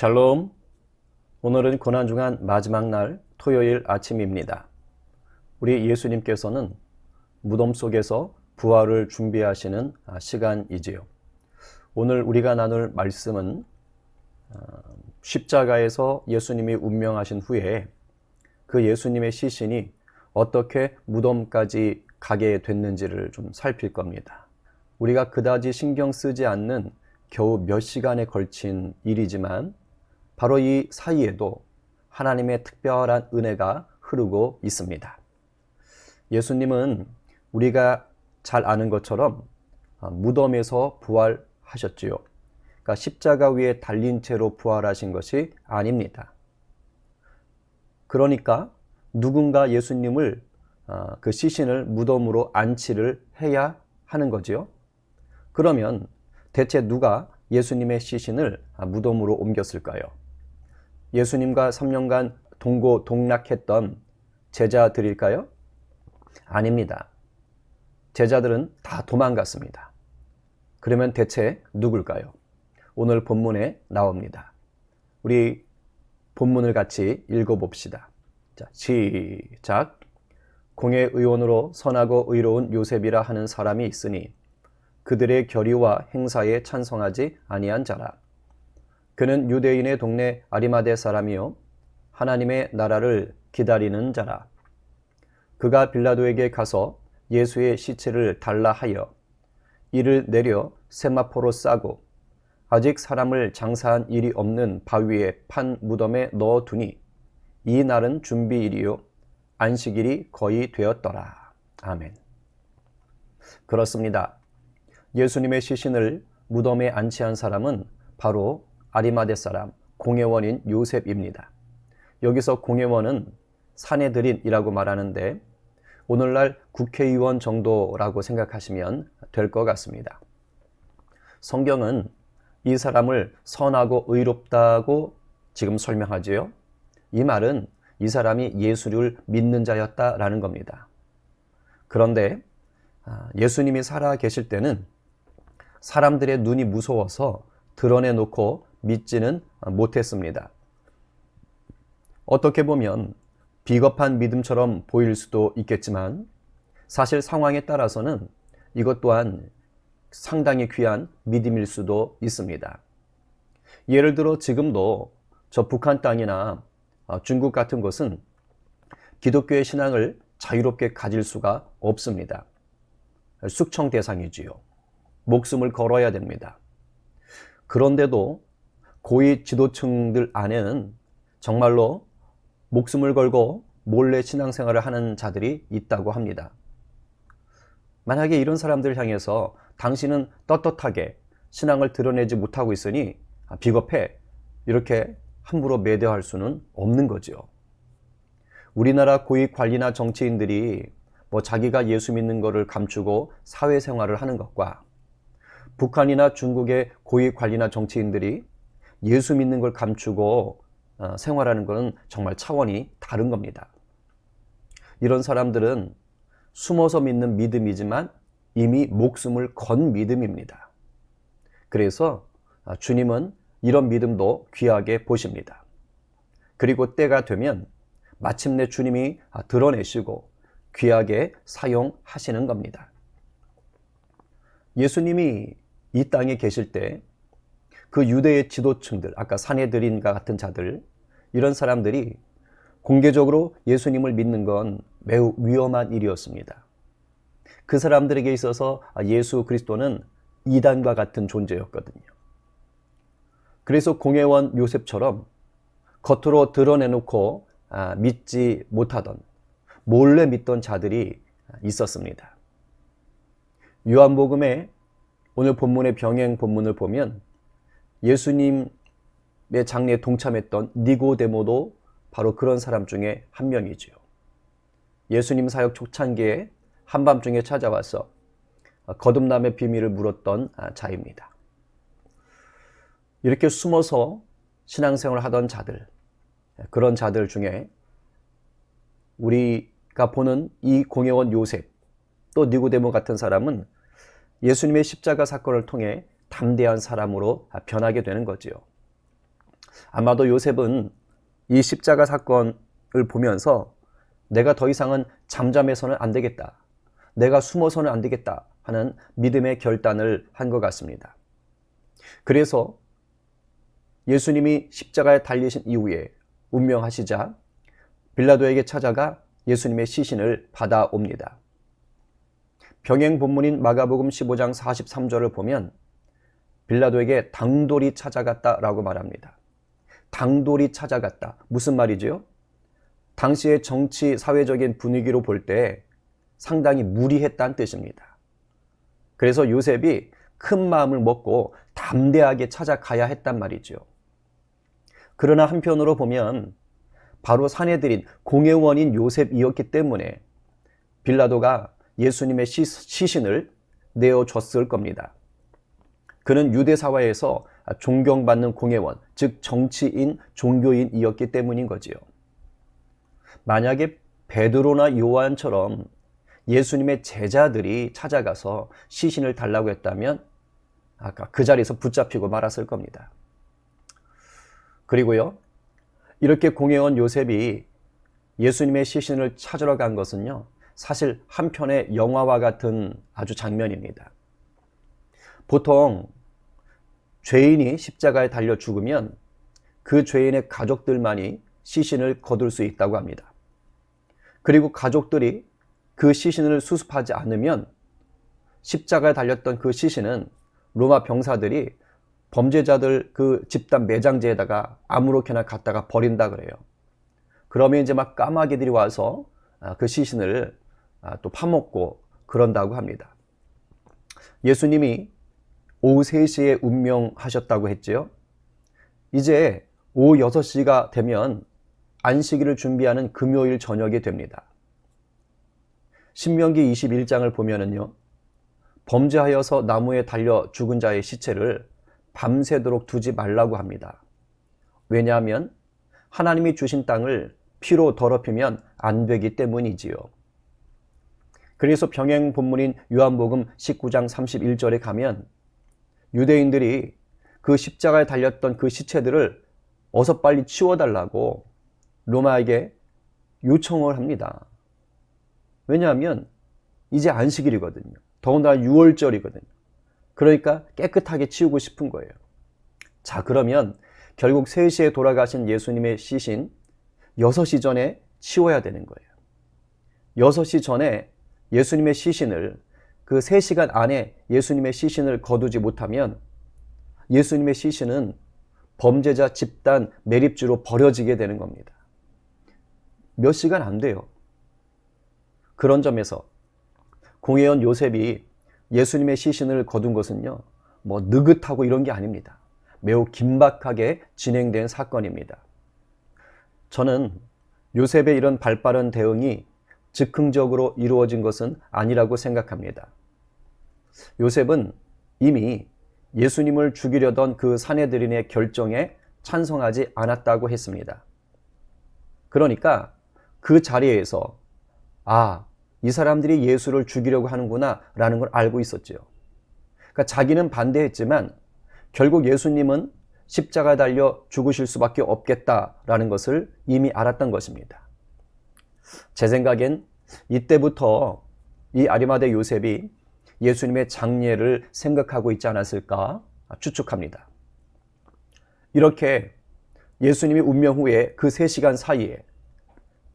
샬롬. 오늘은 고난주간 마지막 날 토요일 아침입니다. 우리 예수님께서는 무덤 속에서 부활을 준비하시는 시간이지요. 오늘 우리가 나눌 말씀은 십자가에서 예수님이 운명하신 후에 그 예수님의 시신이 어떻게 무덤까지 가게 됐는지를 좀 살필 겁니다. 우리가 그다지 신경 쓰지 않는 겨우 몇 시간에 걸친 일이지만 바로 이 사이에도 하나님의 특별한 은혜가 흐르고 있습니다. 예수님은 우리가 잘 아는 것처럼 무덤에서 부활하셨지요. 그러니까 십자가 위에 달린 채로 부활하신 것이 아닙니다. 그러니까 누군가 예수님을 그 시신을 무덤으로 안치를 해야 하는 거지요. 그러면 대체 누가 예수님의 시신을 무덤으로 옮겼을까요? 예수님과 3년간 동고동락했던 제자들일까요? 아닙니다. 제자들은 다 도망갔습니다. 그러면 대체 누굴까요? 오늘 본문에 나옵니다. 우리 본문을 같이 읽어봅시다. 자, 시작. 공회의원으로 선하고 의로운 요셉이라 하는 사람이 있으니 그들의 결의와 행사에 찬성하지 아니한 자라. 그는 유대인의 동네 아리마대 사람이요 하나님의 나라를 기다리는 자라. 그가 빌라도에게 가서 예수의 시체를 달라 하여 이를 내려 세마포로 싸고 아직 사람을 장사한 일이 없는 바위에 판 무덤에 넣어두니 이 날은 준비일이요 안식일이 거의 되었더라. 아멘. 그렇습니다. 예수님의 시신을 무덤에 안치한 사람은 바로 아리마대 사람 공회원인 요셉입니다. 여기서 공회원은 사내들인이라고 말하는데 오늘날 국회의원 정도라고 생각하시면 될 것 같습니다. 성경은 이 사람을 선하고 의롭다고 지금 설명하지요. 이 말은 이 사람이 예수를 믿는 자였다라는 겁니다. 그런데 예수님이 살아 계실 때는 사람들의 눈이 무서워서 드러내놓고 믿지는 못했습니다. 어떻게 보면 비겁한 믿음처럼 보일 수도 있겠지만 사실 상황에 따라서는 이것 또한 상당히 귀한 믿음일 수도 있습니다. 예를 들어 지금도 저 북한 땅이나 중국 같은 곳은 기독교의 신앙을 자유롭게 가질 수가 없습니다. 숙청 대상이지요. 목숨을 걸어야 됩니다. 그런데도 고위 지도층들 안에는 정말로 목숨을 걸고 몰래 신앙생활을 하는 자들이 있다고 합니다. 만약에 이런 사람들을 향해서 당신은 떳떳하게 신앙을 드러내지 못하고 있으니 비겁해 이렇게 함부로 매도할 수는 없는 거죠. 우리나라 고위 관리나 정치인들이 자기가 예수 믿는 것을 감추고 사회생활을 하는 것과 북한이나 중국의 고위 관리나 정치인들이 예수 믿는 걸 감추고 생활하는 것은 정말 차원이 다른 겁니다. 이런 사람들은 숨어서 믿는 믿음이지만 이미 목숨을 건 믿음입니다. 그래서 주님은 이런 믿음도 귀하게 보십니다. 그리고 때가 되면 마침내 주님이 드러내시고 귀하게 사용하시는 겁니다. 예수님이 이 땅에 계실 때 그 유대의 지도층들, 아까 사내들인과 같은 자들, 이런 사람들이 공개적으로 예수님을 믿는 건 매우 위험한 일이었습니다. 그 사람들에게 있어서 예수 그리스도는 이단과 같은 존재였거든요. 그래서 공회원 요셉처럼 겉으로 드러내놓고 믿지 못하던, 몰래 믿던 자들이 있었습니다. 요한복음의 오늘 본문의 병행 본문을 보면 예수님의 장례에 동참했던 니고데모도 바로 그런 사람 중에 한 명이지요. 예수님 사역 초창기에 한밤중에 찾아와서 거듭남의 비밀을 물었던 자입니다. 이렇게 숨어서 신앙생활을 하던 자들, 그런 자들 중에 우리가 보는 이 공회원 요셉, 또 니고데모 같은 사람은 예수님의 십자가 사건을 통해 담대한 사람으로 변하게 되는 거지요. 아마도 요셉은 이 십자가 사건을 보면서 내가 더 이상은 잠잠해서는 안 되겠다, 내가 숨어서는 안 되겠다 하는 믿음의 결단을 한 것 같습니다. 그래서 예수님이 십자가에 달리신 이후에 운명하시자 빌라도에게 찾아가 예수님의 시신을 받아옵니다. 병행 본문인 마가복음 15장 43절을 보면 빌라도에게 당돌이 찾아갔다라고 말합니다. 당돌이 찾아갔다. 무슨 말이죠? 당시의 정치, 사회적인 분위기로 볼 때 상당히 무리했다는 뜻입니다. 그래서 요셉이 큰 마음을 먹고 담대하게 찾아가야 했단 말이죠. 그러나 한편으로 보면 바로 사내들인 공회원인 요셉이었기 때문에 빌라도가 예수님의 시신을 내어줬을 겁니다. 그는 유대 사회에서 존경받는 공회원, 즉 정치인, 종교인이었기 때문인 거지요. 만약에 베드로나 요한처럼 예수님의 제자들이 찾아가서 시신을 달라고 했다면 아까 그 자리에서 붙잡히고 말았을 겁니다. 그리고요, 이렇게 공회원 요셉이 예수님의 시신을 찾으러 간 것은요, 사실 한편의 영화와 같은 아주 장면입니다. 보통 죄인이 십자가에 달려 죽으면 그 죄인의 가족들만이 시신을 거둘 수 있다고 합니다. 그리고 가족들이 그 시신을 수습하지 않으면 십자가에 달렸던 그 시신은 로마 병사들이 범죄자들 그 집단 매장지에다가 아무렇게나 갖다가 버린다 그래요. 그러면 이제 막 까마귀들이 와서 그 시신을 또 파먹고 그런다고 합니다. 예수님이 오후 3시에 운명하셨다고 했지요. 이제 오후 6시가 되면 안식일을 준비하는 금요일 저녁이 됩니다. 신명기 21장을 보면은요, 범죄하여서 나무에 달려 죽은 자의 시체를 밤새도록 두지 말라고 합니다. 왜냐하면 하나님이 주신 땅을 피로 더럽히면 안 되기 때문이지요. 그래서 병행 본문인 요한복음 19장 31절에 가면 유대인들이 그 십자가에 달렸던 그 시체들을 어서 빨리 치워달라고 로마에게 요청을 합니다. 왜냐하면 이제 안식일이거든요. 더군다나 6월절이거든요. 그러니까 깨끗하게 치우고 싶은 거예요. 자, 그러면 결국 3시에 돌아가신 예수님의 시신 6시 전에 치워야 되는 거예요. 6시 전에 예수님의 시신을 그 3시간 안에 예수님의 시신을 거두지 못하면 예수님의 시신은 범죄자 집단 매립지로 버려지게 되는 겁니다. 몇 시간 안 돼요. 그런 점에서 공회원 요셉이 예수님의 시신을 거둔 것은요, 뭐 느긋하고 이런 게 아닙니다. 매우 긴박하게 진행된 사건입니다. 저는 요셉의 이런 발빠른 대응이 즉흥적으로 이루어진 것은 아니라고 생각합니다. 요셉은 이미 예수님을 죽이려던 그 사내들인의 결정에 찬성하지 않았다고 했습니다. 그러니까 그 자리에서 이 사람들이 예수를 죽이려고 하는구나 라는 걸 알고 있었죠. 그러니까 자기는 반대했지만 결국 예수님은 십자가에 달려 죽으실 수밖에 없겠다라는 것을 이미 알았던 것입니다. 제 생각엔 이때부터 이 아리마대 요셉이 예수님의 장례를 생각하고 있지 않았을까 추측합니다. 이렇게 예수님이 운명 후에 그 3시간 사이에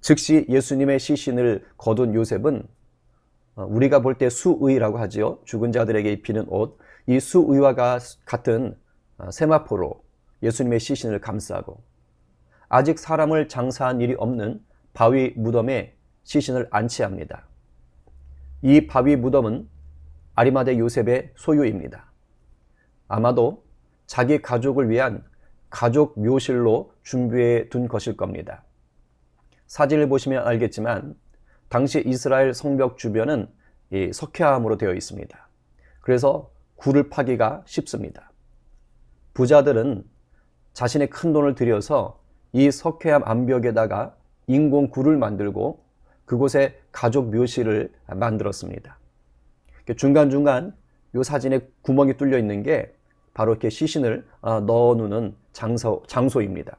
즉시 예수님의 시신을 거둔 요셉은 우리가 볼 때 수의라고 하지요. 죽은 자들에게 입히는 옷. 이 수의와 같은 세마포로 예수님의 시신을 감싸고 아직 사람을 장사한 일이 없는 바위 무덤에 시신을 안치합니다. 이 바위 무덤은 아리마대 요셉의 소유입니다. 아마도 자기 가족을 위한 가족 묘실로 준비해 둔 것일 겁니다. 사진을 보시면 알겠지만 당시 이스라엘 성벽 주변은 이 석회암으로 되어 있습니다. 그래서 굴을 파기가 쉽습니다. 부자들은 자신의 큰 돈을 들여서 이 석회암 암벽에다가 인공 굴을 만들고 그곳에 가족 묘실을 만들었습니다. 중간중간 이 사진에 구멍이 뚫려 있는 게 바로 이렇게 시신을 넣어놓는 장소입니다.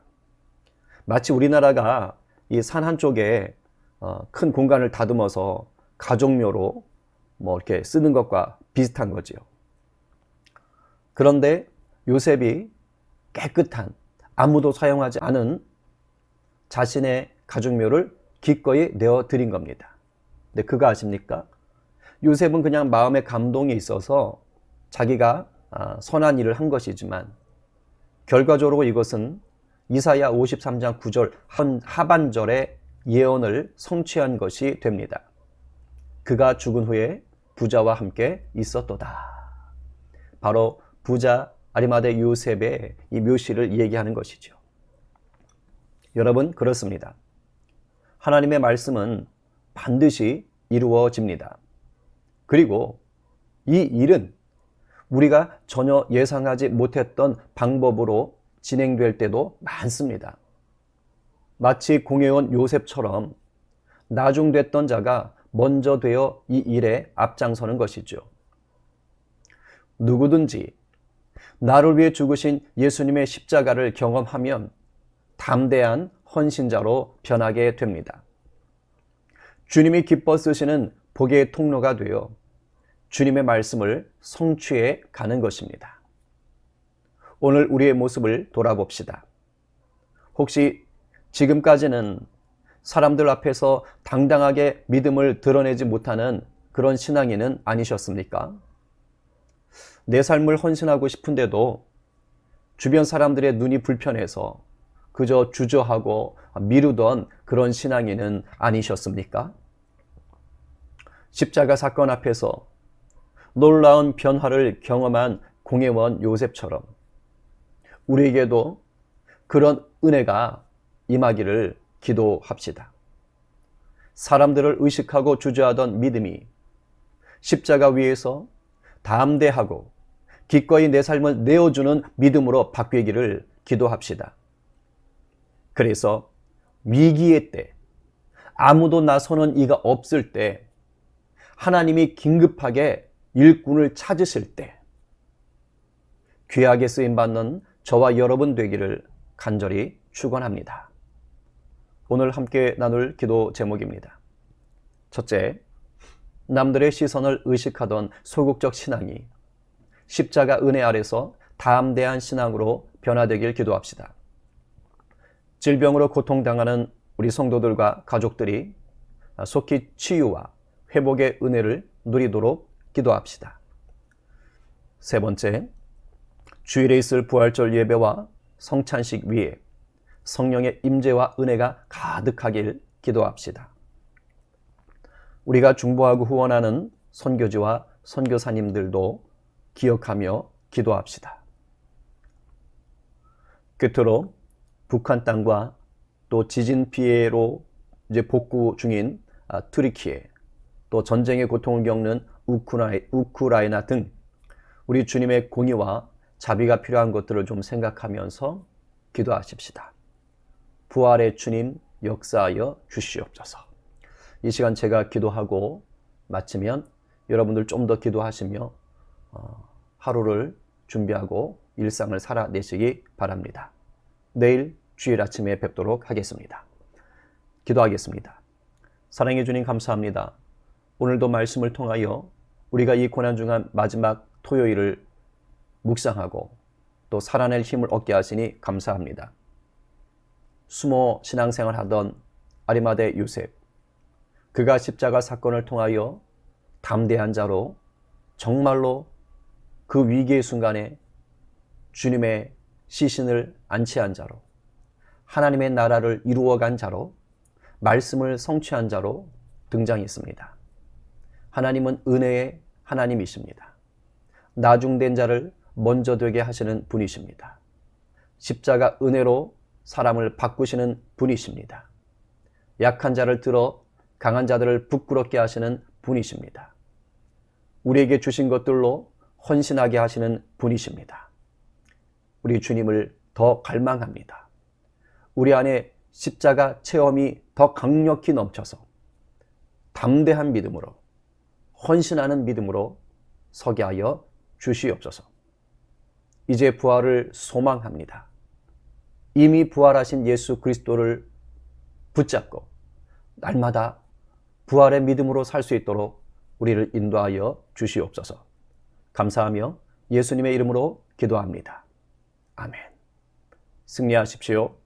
마치 우리나라가 이 산 한쪽에 큰 공간을 다듬어서 가족묘로 뭐 이렇게 쓰는 것과 비슷한 거지요. 그런데 요셉이 깨끗한, 아무도 사용하지 않은 자신의 가족묘를 기꺼이 내어드린 겁니다. 근데 그거 아십니까? 요셉은 그냥 마음에 감동이 있어서 자기가 선한 일을 한 것이지만 결과적으로 이것은 이사야 53장 9절 하반절의 예언을 성취한 것이 됩니다. 그가 죽은 후에 부자와 함께 있었도다. 바로 부자 아리마대 요셉의 이 묘시를 얘기하는 것이죠. 여러분, 그렇습니다. 하나님의 말씀은 반드시 이루어집니다. 그리고 이 일은 우리가 전혀 예상하지 못했던 방법으로 진행될 때도 많습니다. 마치 공회원 요셉처럼 나중됐던 자가 먼저 되어 이 일에 앞장서는 것이죠. 누구든지 나를 위해 죽으신 예수님의 십자가를 경험하면 담대한 헌신자로 변하게 됩니다. 주님이 기뻐 쓰시는 복의 통로가 되어 주님의 말씀을 성취해 가는 것입니다. 오늘 우리의 모습을 돌아봅시다. 혹시 지금까지는 사람들 앞에서 당당하게 믿음을 드러내지 못하는 그런 신앙인은 아니셨습니까? 내 삶을 헌신하고 싶은데도 주변 사람들의 눈이 불편해서 그저 주저하고 미루던 그런 신앙인은 아니셨습니까? 십자가 사건 앞에서 놀라운 변화를 경험한 공회원 요셉처럼 우리에게도 그런 은혜가 임하기를 기도합시다. 사람들을 의식하고 주저하던 믿음이 십자가 위에서 담대하고 기꺼이 내 삶을 내어주는 믿음으로 바뀌기를 기도합시다. 그래서 위기의 때, 아무도 나서는 이가 없을 때, 하나님이 긴급하게 일꾼을 찾으실 때, 귀하게 쓰임받는 저와 여러분 되기를 간절히 축원합니다. 오늘 함께 나눌 기도 제목입니다. 첫째, 남들의 시선을 의식하던 소극적 신앙이 십자가 은혜 아래서 담대한 신앙으로 변화되길 기도합시다. 질병으로 고통당하는 우리 성도들과 가족들이 속히 치유와 회복의 은혜를 누리도록 기도합시다. 세 번째, 주일에 있을 부활절 예배와 성찬식 위에 성령의 임재와 은혜가 가득하길 기도합시다. 우리가 중보하고 후원하는 선교지와 선교사님들도 기억하며 기도합시다. 끝으로 북한 땅과 또 지진 피해로 이제 복구 중인 트리키에, 또 전쟁의 고통을 겪는 우크라이나 등 우리 주님의 공의와 자비가 필요한 것들을 좀 생각하면서 기도하십시다. 부활의 주님 역사하여 주시옵소서. 이 시간 제가 기도하고 마치면 여러분들 좀 더 기도하시며 하루를 준비하고 일상을 살아내시기 바랍니다. 내일 주일 아침에 뵙도록 하겠습니다. 기도하겠습니다. 사랑해 주님 감사합니다. 오늘도 말씀을 통하여 우리가 이 고난중한 마지막 토요일을 묵상하고 또 살아낼 힘을 얻게 하시니 감사합니다. 수모 신앙생활 하던 아리마대 요셉, 그가 십자가 사건을 통하여 담대한 자로 정말로 그 위기의 순간에 주님의 시신을 안치한 자로, 하나님의 나라를 이루어간 자로, 말씀을 성취한 자로 등장했습니다. 하나님은 은혜의 하나님이십니다. 나중된 자를 먼저 되게 하시는 분이십니다. 십자가 은혜로 사람을 바꾸시는 분이십니다. 약한 자를 들어 강한 자들을 부끄럽게 하시는 분이십니다. 우리에게 주신 것들로 헌신하게 하시는 분이십니다. 우리 주님을 더 갈망합니다. 우리 안에 십자가 체험이 더 강력히 넘쳐서 담대한 믿음으로, 헌신하는 믿음으로 서게 하여 주시옵소서. 이제 부활을 소망합니다. 이미 부활하신 예수 그리스도를 붙잡고 날마다 부활의 믿음으로 살 수 있도록 우리를 인도하여 주시옵소서. 감사하며 예수님의 이름으로 기도합니다. 아멘. 승리하십시오.